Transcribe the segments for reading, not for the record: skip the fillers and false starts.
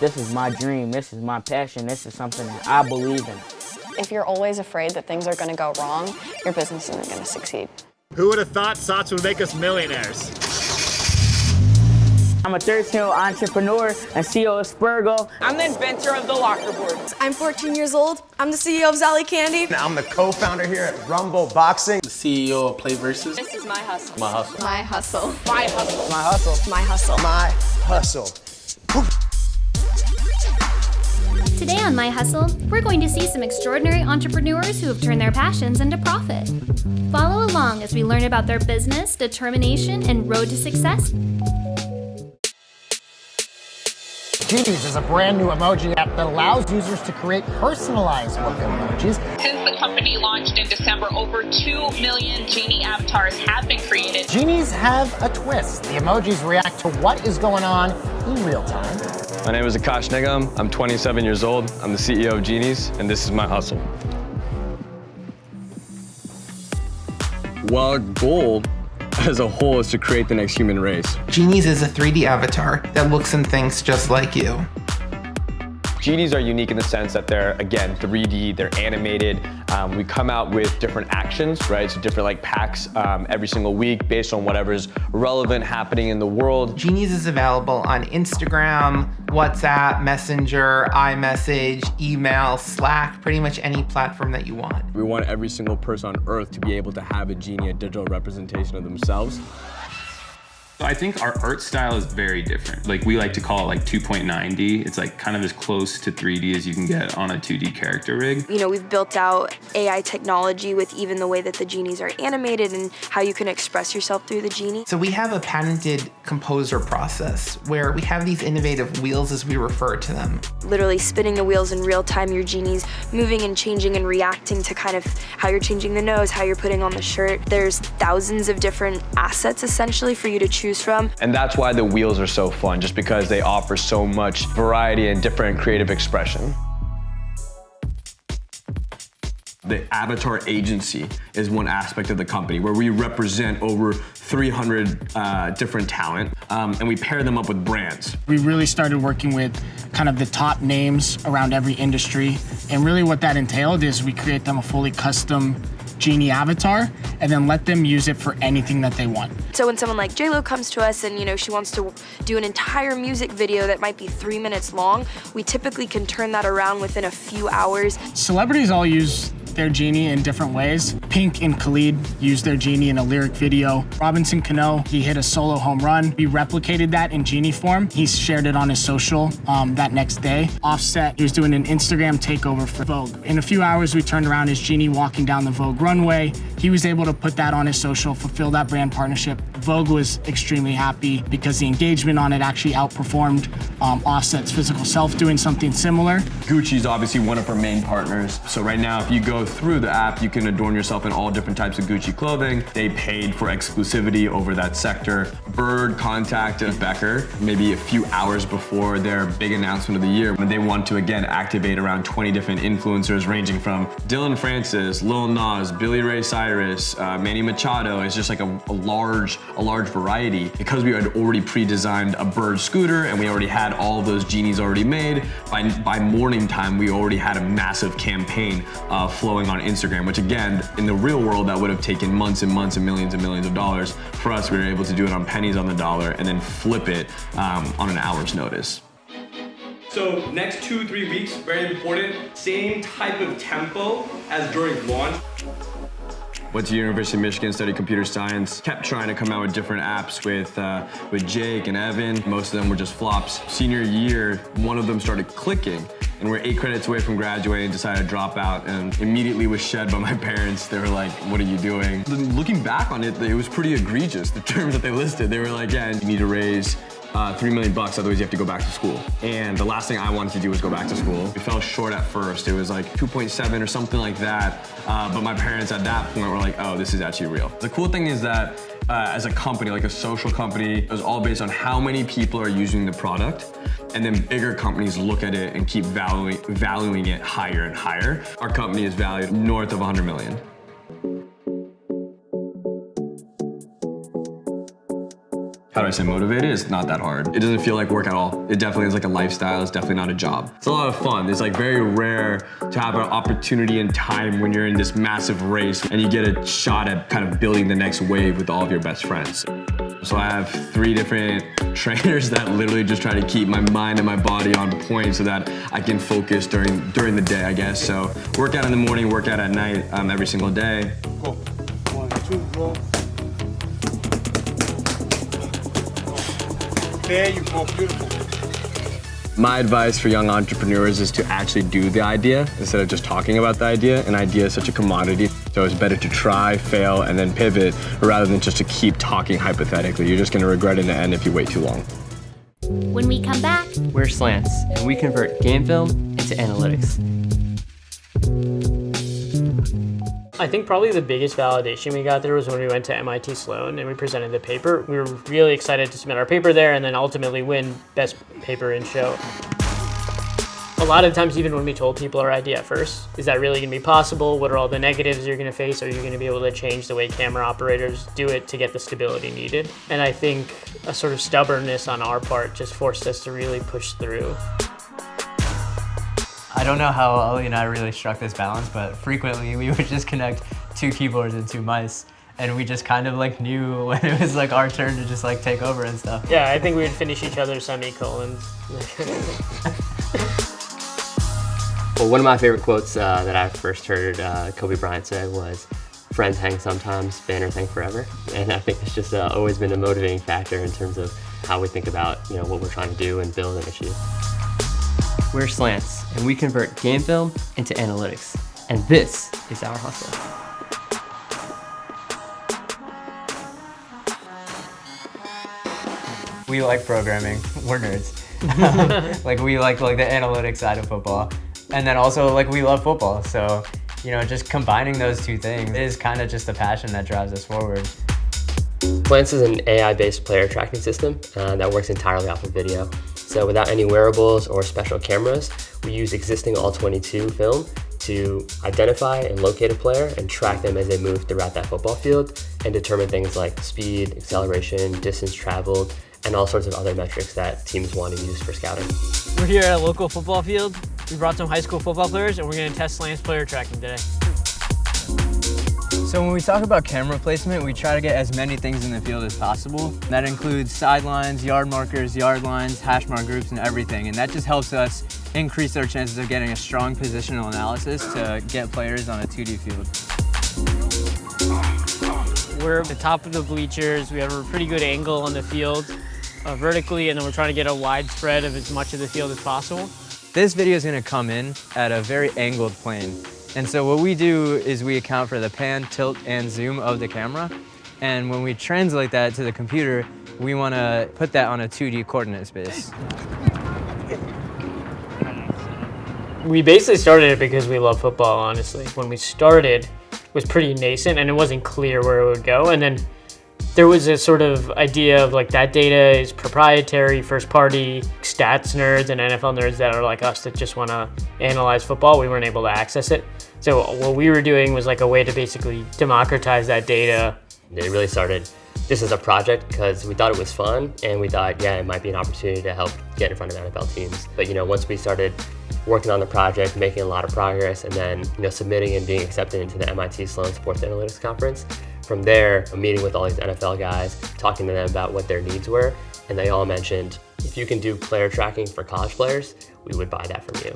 This is my dream, this is my passion, this is something that I believe in. If you're always afraid that things are going to go wrong, your business isn't going to succeed. Who would have thought SOTS would make us millionaires? I'm a 13-year-old entrepreneur and CEO of Spurgo. I'm the inventor of the locker board. I'm 14 years old. I'm the CEO of Zally Candy. I'm the co-founder here at Rumble Boxing. The CEO of Play Versus. This is my hustle. My hustle. My hustle. My hustle. My hustle. My hustle. My hustle. Today on My Hustle, we're going to see some extraordinary entrepreneurs who have turned their passions into profit. Follow along as we learn about their business, determination, and road to success. Genies is a brand new emoji app that allows users to create personalized looking emojis. Since the company launched in December, over 2 million Genie avatars have been created. Genies have a twist. The emojis react to what is going on in real time. My name is Akash Nigam. I'm 27 years old. I'm the CEO of Genies, and this is my hustle. Well, our goal as a whole is to create the next human race. Genies is a 3D avatar that looks and thinks just like you. Genies are unique in the sense that they're, again, 3D, they're animated. We come out with different actions, right? So different like packs every single week based on whatever's relevant happening in the world. Genies is available on Instagram, WhatsApp, Messenger, iMessage, email, Slack, pretty much any platform that you want. We want every single person on earth to be able to have a genie, a digital representation of themselves. So I think our art style is very different. Like we like to call it like 2.9D. It's like kind of as close to 3D as you can get on a 2D character rig. You know, we've built out AI technology with even the way that the genies are animated and how you can express yourself through the genie. So we have a patented composer process where we have these innovative wheels, as we refer to them. Literally spinning the wheels in real time, your genie's moving and changing and reacting to kind of how you're changing the nose, how you're putting on the shirt. There's thousands of different assets essentially for you to choose from. And that's why the wheels are so fun, just because they offer so much variety and different creative expression. The Avatar Agency is one aspect of the company where we represent over 300 different talent, and we pair them up with brands. We really started working with kind of the top names around every industry, and really what that entailed is we create them a fully custom Genie avatar and then let them use it for anything that they want. So when someone like J-Lo comes to us and, you know, she wants to do an entire music video that might be 3 minutes long, we typically can turn that around within a few hours. Celebrities all use their genie in different ways. Pink and Khalid used their genie in a lyric video. Robinson Cano, he hit a solo home run. We replicated that in genie form. He shared it on his social that next day. Offset, he was doing an Instagram takeover for Vogue. In a few hours, we turned around his genie walking down the Vogue runway. He was able to put that on his social, fulfill that brand partnership. Vogue was extremely happy because the engagement on it actually outperformed Offset's physical self doing something similar. Gucci's obviously one of our main partners. So right now, if you go through the app, you can adorn yourself in all different types of Gucci clothing. They paid for exclusivity over that sector. Bird contacted Becker maybe a few hours before their big announcement of the year when they want to again activate around 20 different influencers ranging from Dylan Francis, Lil Nas, Billy Ray Cyrus, Manny Machado. It's just like a large variety. Because we had already pre-designed a Bird scooter and we already had all of those genies already made, by morning time we already had a massive campaign flowing on Instagram, which again, in the real world, that would have taken months and months and millions of dollars. For us, we were able to do it on pennies on the dollar and then flip it on an hour's notice. So next 2-3 weeks, very important, same type of tempo as during launch. Went to University of Michigan, studied computer science, kept trying to come out with different apps with Jake and Evan. Most of them were just flops. Senior year, one of them started clicking, and we're 8 credits away from graduating, decided to drop out, and immediately was shed by my parents. They were like, what are you doing? Looking back on it, it was pretty egregious, the terms that they listed. They were like, yeah, you need to raise $3 million, otherwise you have to go back to school. And the last thing I wanted to do was go back to school. We fell short at first. It was like 2.7 or something like that. But my parents at that point were like, oh, this is actually real. The cool thing is that as a company, like a social company, it was all based on how many people are using the product. And then bigger companies look at it and keep valuing it higher and higher. Our company is valued north of 100 million. how do I say motivated? It's not that hard. It doesn't feel like work at all. It definitely is like a lifestyle. It's definitely not a job. It's a lot of fun. It's like very rare to have an opportunity and time when you're in this massive race and you get a shot at kind of building the next wave with all of your best friends. So I have 3 different trainers that literally just try to keep my mind and my body on point so that I can focus during the day, I guess. So workout in the morning, workout at night, every single day. Go. 1, 2, roll. There you go, beautiful. My advice for young entrepreneurs is to actually do the idea instead of just talking about the idea. An idea is such a commodity, so it's better to try, fail, and then pivot rather than just to keep talking hypothetically. You're just going to regret in the end if you wait too long. When we come back, we're Slants, and we convert game film into analytics. I think probably the biggest validation we got there was when we went to MIT Sloan and we presented the paper. We were really excited to submit our paper there and then ultimately win Best Paper in Show. A lot of times, even when we told people our idea at first, is that really gonna be possible? What are all the negatives you're gonna face? Are you gonna be able to change the way camera operators do it to get the stability needed? And I think a sort of stubbornness on our part just forced us to really push through. I don't know how Ellie and I really struck this balance, but frequently we would just connect 2 keyboards and 2 mice, and we just kind of like knew when it was like our turn to just like take over and stuff. Yeah, I think we would finish each other's semicolons. Well, one of my favorite quotes that I first heard Kobe Bryant say was, "Friends hang sometimes, banners hang forever." And I think it's just always been a motivating factor in terms of how we think about what we're trying to do and build and achieve. We're Slants, and we convert game film into analytics. And this is our hustle. We like programming. We're nerds. Like we like the analytics side of football. And then also like we love football. So, just combining those 2 things is kind of just a passion that drives us forward. Slants is an AI-based player tracking system that works entirely off of video. So without any wearables or special cameras, we use existing All-22 film to identify and locate a player and track them as they move throughout that football field and determine things like speed, acceleration, distance traveled, and all sorts of other metrics that teams want to use for scouting. We're here at a local football field. We brought some high school football players and we're going to test Slants player tracking today. So when we talk about camera placement, we try to get as many things in the field as possible. That includes sidelines, yard markers, yard lines, hash mark groups, and everything. And that just helps us increase our chances of getting a strong positional analysis to get players on a 2D field. We're at the top of the bleachers. We have a pretty good angle on the field vertically, and then we're trying to get a wide spread of as much of the field as possible. This video is going to come in at a very angled plane. And so what we do is we account for the pan, tilt, and zoom of the camera. And when we translate that to the computer, we want to put that on a 2D coordinate space. We basically started it because we love football, honestly. When we started, it was pretty nascent and it wasn't clear where it would go. And then there was a sort of idea of like that data is proprietary, first party, stats nerds and NFL nerds that are like us that just want to analyze football. We weren't able to access it. So what we were doing was like a way to basically democratize that data. It really started just as a project because we thought it was fun and we thought, yeah, it might be an opportunity to help get in front of NFL teams. But once we started working on the project, making a lot of progress, and then submitting and being accepted into the MIT Sloan Sports Analytics Conference, from there, a meeting with all these NFL guys, talking to them about what their needs were, and they all mentioned, if you can do player tracking for college players, we would buy that from you.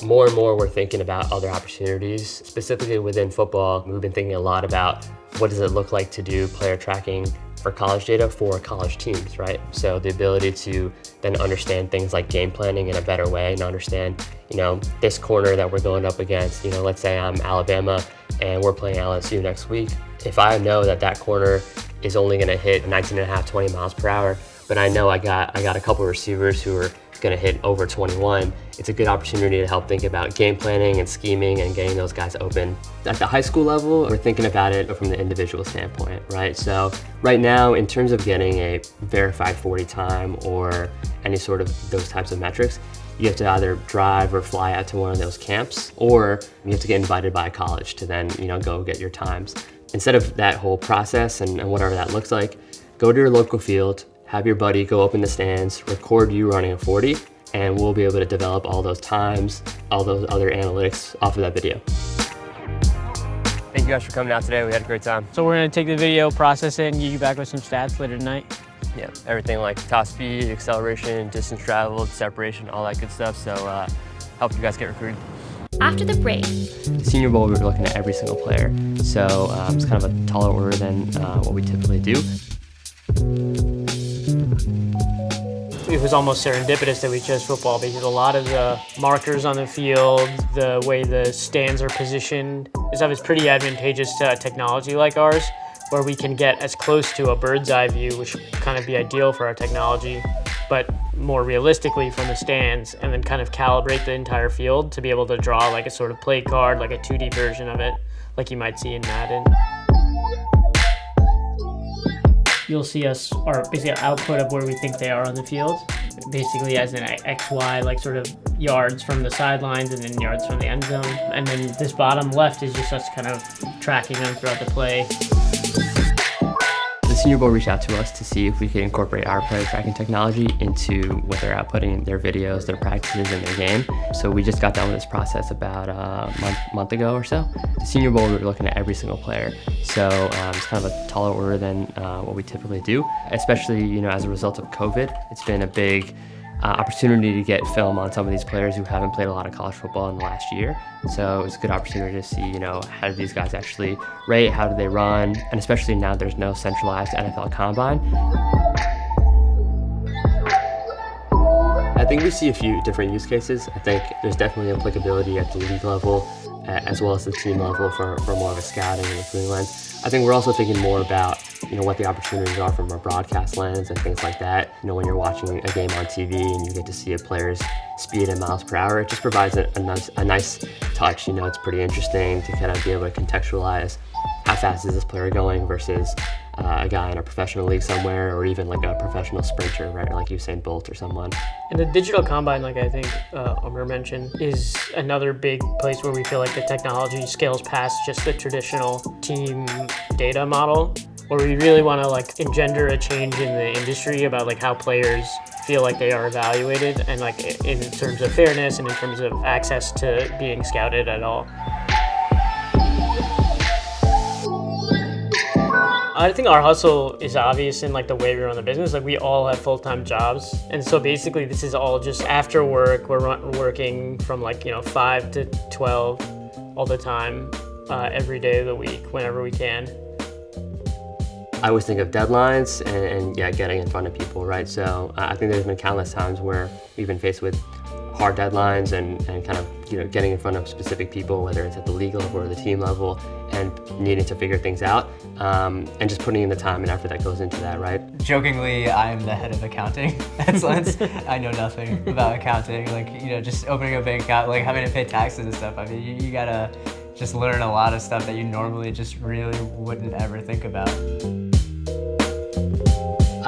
More and more, we're thinking about other opportunities, specifically within football. We've been thinking a lot about what does it look like to do player tracking for college data for college teams, right? So the ability to then understand things like game planning in a better way and understand, this corner that we're going up against, let's say I'm Alabama and we're playing LSU next week. If I know that corner is only gonna hit 19.5, 20 miles per hour, but I know I got a couple of receivers who are gonna hit over 21, it's a good opportunity to help think about game planning and scheming and getting those guys open. At the high school level, we're thinking about it from the individual standpoint, right? So right now, in terms of getting a verified 40 time or any sort of those types of metrics, you have to either drive or fly out to one of those camps, or you have to get invited by a college to then go get your times. Instead of that whole process and whatever that looks like, Go to your local field, have your buddy go up in the stands, record you running a 40, and we'll be able to develop all those times, all those other analytics off of that video. Thank you guys for coming out today. We had a great time. So we're gonna take the video, process it, and get you back with some stats later tonight. Yeah, everything like top speed, acceleration, distance traveled, separation, all that good stuff. So help you guys get recruited. After the break, The Senior Bowl, we were looking at every single player. So it's kind of a taller order than what we typically do. It was almost serendipitous that we chose football because a lot of the markers on the field, the way the stands are positioned, is always pretty advantageous to technology like ours, where we can get as close to a bird's eye view, which would kind of be ideal for our technology, but more realistically from the stands, and then kind of calibrate the entire field to be able to draw like a sort of play card, like a 2D version of it, like you might see in Madden. You'll see us, our basically output of where we think they are on the field, basically as an XY, like sort of yards from the sidelines and then yards from the end zone. And then this bottom left is just us kind of tracking them throughout the play. The Senior Bowl reached out to us to see if we could incorporate our player tracking technology into what they're outputting, their videos, their practices, and their game. So we just got done with this process about a month ago or so. The Senior Bowl, we were looking at every single player. So it's kind of a taller order than what we typically do, especially as a result of COVID. It's been a big opportunity to get film on some of these players who haven't played a lot of college football in the last year. So it's a good opportunity to see, how do these guys actually rate, how do they run, and especially now there's no centralized NFL combine. I think we see a few different use cases. I think there's definitely applicability at the league level as well as the team level for more of a scouting and recruiting lens. I think we're also thinking more about what the opportunities are from a broadcast lens and things like that. When you're watching a game on TV and you get to see a player's speed in miles per hour, it just provides a nice touch. It's pretty interesting to kind of be able to contextualize how fast is this player going versus a guy in a professional league somewhere, or even like a professional sprinter, right? Like Usain Bolt or someone. And the digital combine, like I think Omer mentioned, is another big place where we feel like the technology scales past just the traditional team data model, where we really want to like engender a change in the industry about like how players feel like they are evaluated, and like in terms of fairness and in terms of access to being scouted at all. I think our hustle is obvious in like the way we run the business. Like we all have full-time jobs, and so basically this is all just after work. We're working from like 5 to 12 all the time, every day of the week, whenever we can. I always think of deadlines and getting in front of people, right? So I think there's been countless times where we've been faced with hard deadlines and kind of getting in front of specific people, whether it's at the league level or the team level, and needing to figure things out, and just putting in the time and effort that goes into that, right? Jokingly, I am the head of accounting at Lens. I know nothing about accounting, just opening a bank account, like having to pay taxes and stuff. I mean, you gotta just learn a lot of stuff that you normally just really wouldn't ever think about.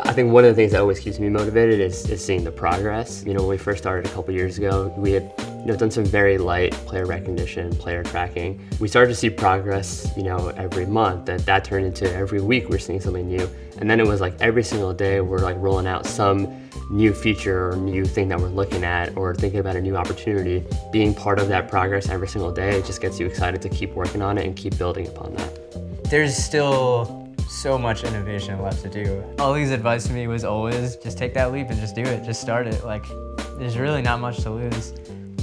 I think one of the things that always keeps me motivated is seeing the progress. When we first started a couple years ago, we had done some very light player recognition, player tracking. We started to see progress, every month. That turned into every week we're seeing something new. And then it was like every single day we're like rolling out some new feature or new thing that we're looking at or thinking about a new opportunity. Being part of that progress every single day, it just gets you excited to keep working on it and keep building upon that. There's still so much innovation left to do. Ollie's advice to me was always just take that leap and just do it, just start it. Like, there's really not much to lose.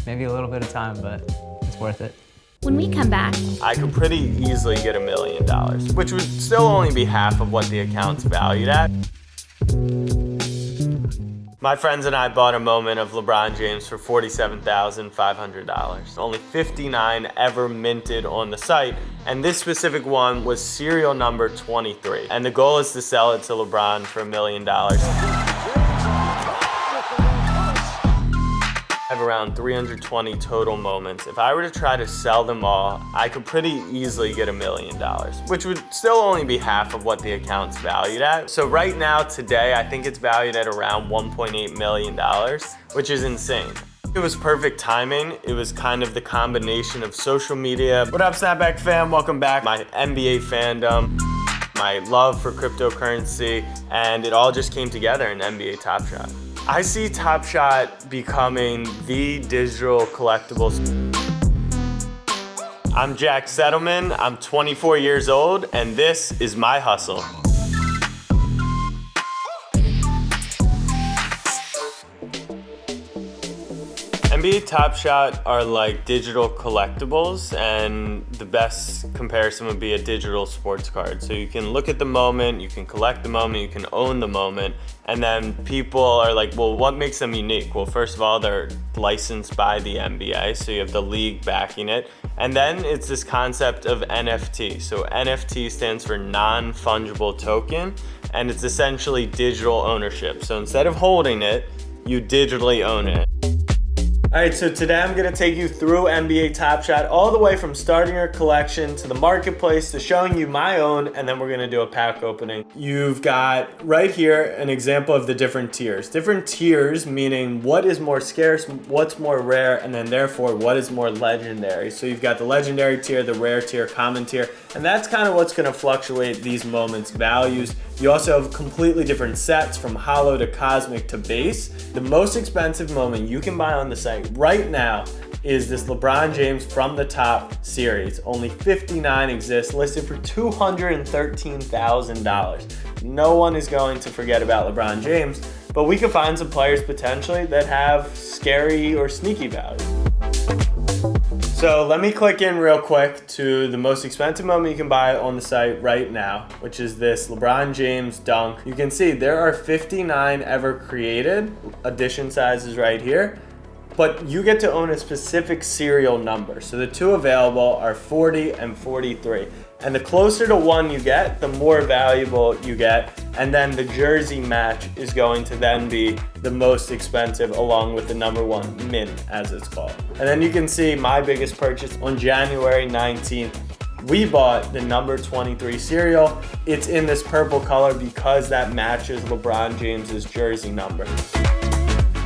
Maybe a little bit of time, but it's worth it. When we come back, I could pretty easily get $1 million, which would still only be half of what the account's valued at. My friends and I bought a moment of LeBron James for $47,500. Only 59 ever minted on the site, and this specific one was serial number 23. And the goal is to sell it to LeBron for $1 million. I have around 320 total moments. If I were to try to sell them all, I could pretty easily get $1 million, which would still only be half of what the account's valued at. So right now, today, I think it's valued at around $1.8 million, which is insane. It was perfect timing. It was kind of the combination of social media. What up, Snapback fam? Welcome back. My NBA fandom. my love for cryptocurrency, and it all just came together in NBA Top Shot. I see Top Shot becoming the digital collectibles. I'm Jack Settleman, I'm 24 years old, and this is my hustle. NBA Top Shot are like digital collectibles, and the best comparison would be a digital sports card. So you can look at the moment, you can collect the moment, you can own the moment, and then people are like, well, what makes them unique? Well, first of all, they're licensed by the NBA, so you have the league backing it. And then it's this concept of NFT. So NFT stands for non-fungible token, and it's essentially digital ownership. So instead of holding it, you digitally own it. All right, so today I'm gonna take you through NBA Top Shot, all the way from starting your collection to the marketplace to showing you my own, and then we're gonna do a pack opening. You've got right here an example of the different tiers. Different tiers meaning what is more scarce, what's more rare, and then therefore what is more legendary. So you've got the legendary tier, the rare tier, common tier, and that's kind of what's gonna fluctuate these moments' values. You also have completely different sets from hollow to cosmic to base. The most expensive moment you can buy on the site right now is this LeBron James From the Top series. Only 59 exist, listed for $213,000. No one is going to forget about LeBron James, but we could find some players potentially that have scary or sneaky value. So let me click in real quick to the most expensive moment you can buy on the site right now, which is this LeBron James dunk. You can see there are 59 ever created, edition sizes right here, but you get to own a specific serial number. So the two available are 40 and 43. And the closer to one you get, the more valuable you get. And then the jersey match is going to then be the most expensive, along with the number one mint, as it's called. And then you can see my biggest purchase on January 19th. We bought the number 23 cereal. It's in this purple color because that matches LeBron James's jersey number.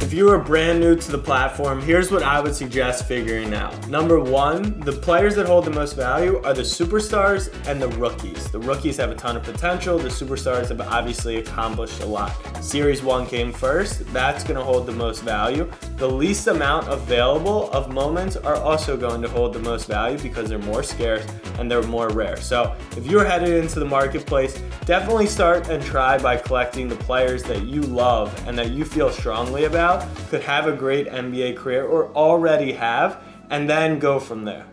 If you are brand new to the platform, here's what I would suggest figuring out. Number one, the players that hold the most value are the superstars and the rookies. The rookies have a ton of potential. The superstars have obviously accomplished a lot. Series 1 came first. That's going to hold the most value. The least amount available of moments are also going to hold the most value because they're more scarce and they're more rare. So if you're headed into the marketplace, definitely start and try by collecting the players that you love and that you feel strongly about, could have a great NBA career or already have, and then go from there.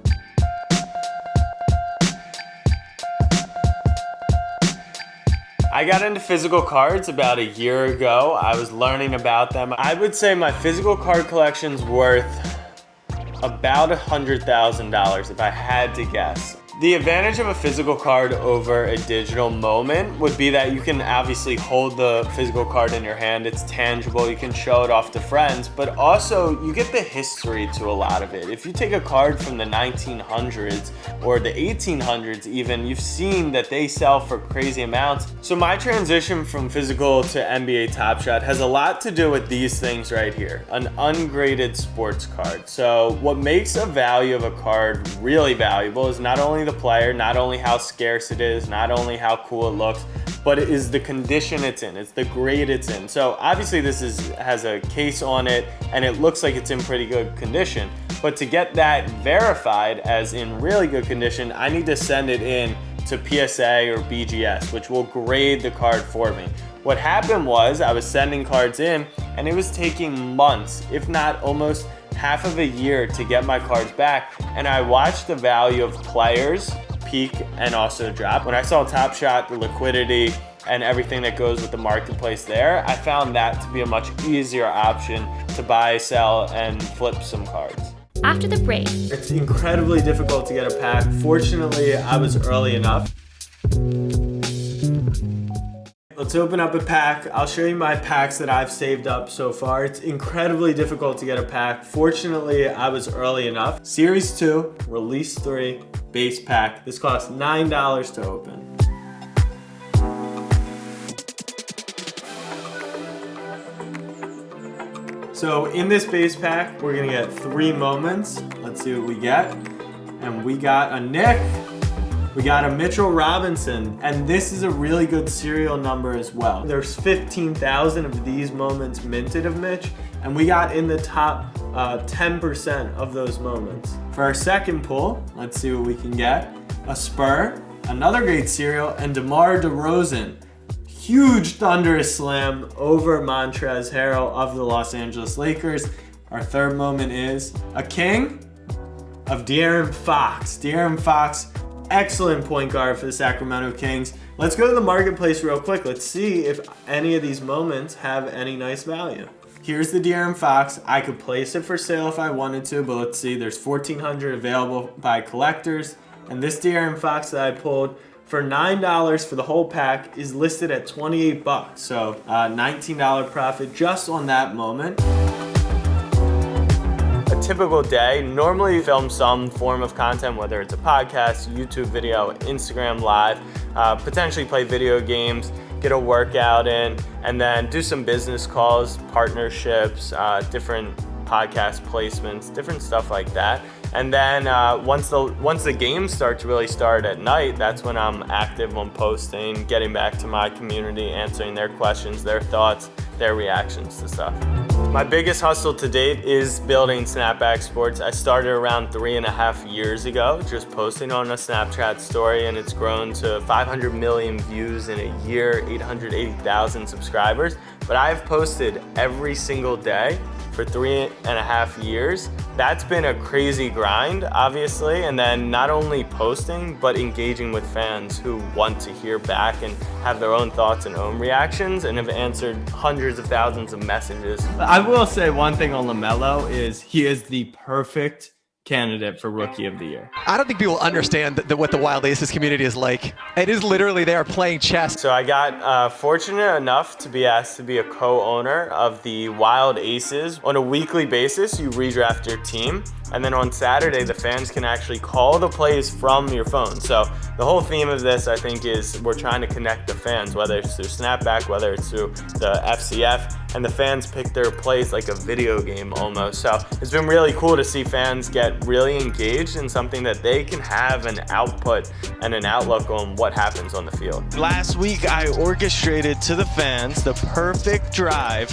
I got into physical cards about a year ago. I was learning about them. I would say my physical card collection's worth about $100,000 if I had to guess. The advantage of a physical card over a digital moment would be that you can obviously hold the physical card in your hand. It's tangible, you can show it off to friends, but also you get the history to a lot of it. If you take a card from the 1900s or the 1800s even, you've seen that they sell for crazy amounts. So my transition from physical to NBA Top Shot has a lot to do with these things right here, an ungraded sports card. So what makes a value of a card really valuable is not only the player, not only how scarce it is, not only how cool it looks, but it is the condition it's in, it's the grade it's in. So obviously this has a case on it and it looks like it's in pretty good condition, but to get that verified as in really good condition, I need to send it in to PSA or BGS, which will grade the card for me. What happened was I was sending cards in and it was taking months, if not almost half of a year, to get my cards back, and I watched the value of players peak and also drop. When I saw Top Shot, the liquidity and everything that goes with the marketplace there, I found that to be a much easier option to buy, sell, and flip some cards. After the break, it's incredibly difficult to get a pack. Fortunately, I was early enough. Let's open up a pack. I'll show you my packs that I've saved up so far. It's incredibly difficult to get a pack. Fortunately, I was early enough. Series 2, Release 3, base pack. This costs $9 to open. So in this base pack, we're gonna get 3 moments. Let's see what we get. And we got a Nick. We got a Mitchell Robinson, and this is a really good serial number as well. There's 15,000 of these moments minted of Mitch, and we got in the top 10% of those moments. For our second pull, let's see what we can get. A Spur, another great serial, and DeMar DeRozan. Huge thunderous slam over Montrezl Harrell of the Los Angeles Lakers. Our third moment is a king of De'Aaron Fox. De'Aaron Fox, excellent point guard for the Sacramento Kings. Let's go to the marketplace real quick. Let's see if any of these moments have any nice value. Here's the De'Aaron Fox. I could place it for sale if I wanted to, but let's see. There's 1,400 available by collectors. And this De'Aaron Fox that I pulled for $9 for the whole pack is listed at 28 bucks. So $19 profit just on that moment. A typical day, normally film some form of content, whether it's a podcast, YouTube video, Instagram live, potentially play video games, get a workout in, and then do some business calls, partnerships, different podcast placements, different stuff like that. And then once the games start to really start at night, that's when I'm active on posting, getting back to my community, answering their questions, their thoughts, their reactions to stuff. My biggest hustle to date is building Snapback Sports. I started around 3.5 years ago, just posting on a Snapchat story, and it's grown to 500 million views in a year, 880,000 subscribers. But I've posted every single day for 3.5 years. That's been a crazy grind, obviously, and then not only posting, but engaging with fans who want to hear back and have their own thoughts and own reactions, and have answered hundreds of thousands of messages. I will say one thing on LaMelo is he is the perfect candidate for Rookie of the Year. I don't think people understand what the Wild Aces community is like. It is literally they are playing chess. So I got fortunate enough to be asked to be a co-owner of the Wild Aces. On a weekly basis, you redraft your team, and then on Saturday, the fans can actually call the plays from your phone. So the whole theme of this, I think, is we're trying to connect the fans, whether it's through Snapback, whether it's through the FCF, and the fans pick their plays like a video game almost. So it's been really cool to see fans get really engaged in something that they can have an output and an outlook on what happens on the field. Last week, I orchestrated to the fans the perfect drive.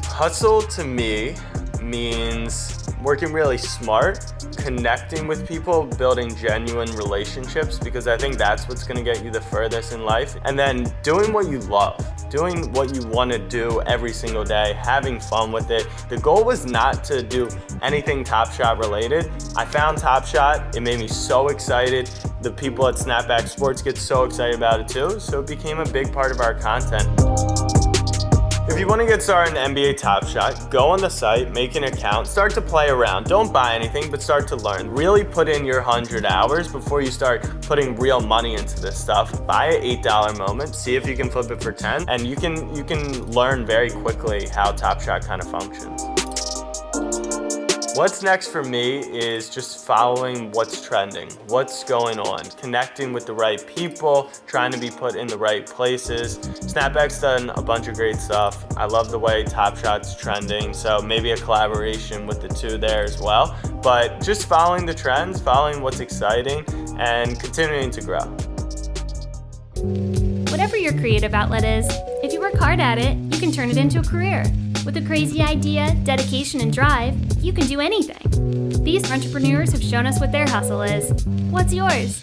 Hustle to me means working really smart, connecting with people, building genuine relationships, because I think that's what's gonna get you the furthest in life. And then doing what you love, doing what you wanna do every single day, having fun with it. The goal was not to do anything Top Shot related. I found Top Shot, it made me so excited. The people at Snapback Sports get so excited about it too, so it became a big part of our content. If you want to get started in NBA Top Shot, go on the site, make an account, start to play around. Don't buy anything, but start to learn. Really put in your 100 hours before you start putting real money into this stuff. Buy an $8 moment, see if you can flip it for 10, and you can learn very quickly how Top Shot kind of functions. What's next for me is just following what's trending, what's going on, connecting with the right people, trying to be put in the right places. Snapback's done a bunch of great stuff. I love the way Top Shot's trending, so maybe a collaboration with the two there as well. But just following the trends, following what's exciting, and continuing to grow. Whatever your creative outlet is, if you work hard at it, you can turn it into a career. With a crazy idea, dedication, and drive, you can do anything. These entrepreneurs have shown us what their hustle is. What's yours?